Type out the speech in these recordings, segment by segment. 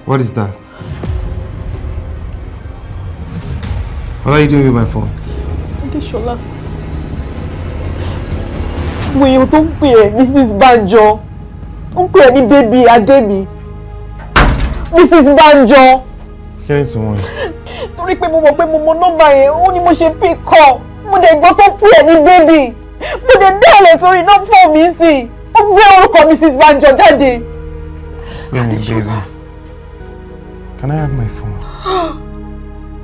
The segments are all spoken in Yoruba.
What is that? What are you doing with my phone? Adeshola. When you don't pay Mrs. Banjo, don't pay any baby Ademi. Mrs. Banjo. Getting someone. Torí pé mo mọ̀ pé mo mọ number yẹn, ó ní mo ṣe pick call. Mo dẹ̀ gbọ́ tó pè ní baby. Mo dẹ̀ délé sórí number phone mi sí. Ó gbé orúkọ Mrs. Banjo jáde. Baby. Can I have my phone?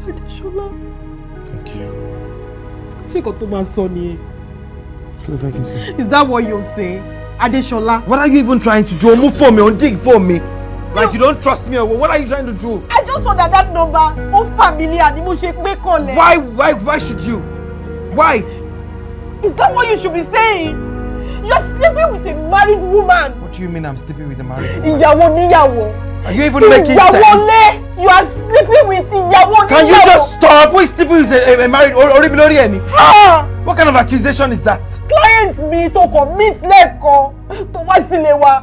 Adeshola. Thank you. Ṣé kò tó máa sọ nìyẹn? Is that what you're saying? Adeshola. What are you even trying to do? Move for me, on dig for me. Like you don't trust me or what are you trying to do? I just saw that number. Oh, familiar. Ni mo ṣe pé call. Why should you? Why? Is that what you should be saying? You're sleeping with a married woman. What do you mean I'm sleeping with a married woman? Ìyàwó níyàwó. Are you even making sense? You are sleeping with ìyàwó níyàwó. Can you just stop? Who is sleeping with a married orí mi lórí ẹni? What kind of accusation is that? Clients mi tó commit lẹ́ẹ̀kan tó wá sílé wa.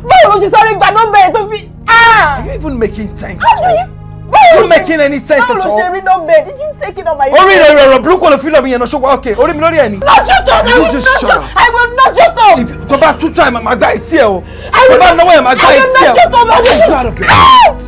Báwo ló ṣe sáré gba nọ́mbà ẹ̀ tó fi? Are you even making sense? Are you making any sense at all? Báwo ló ṣe rí nọ́mbà ẹ̀? Did you take it on my phone? Orí ìrọ̀rọ̀ burúkú ló fi lọ mi yẹn náà ṣọ́wọ́ okay orí mi lórí ẹni. Not your tongue! I will not your tongue! Tó bá tún try màá gbá etí ẹ o. Tó bá náwó ẹ̀ màá gbá etí ẹ o. I will not your tongue!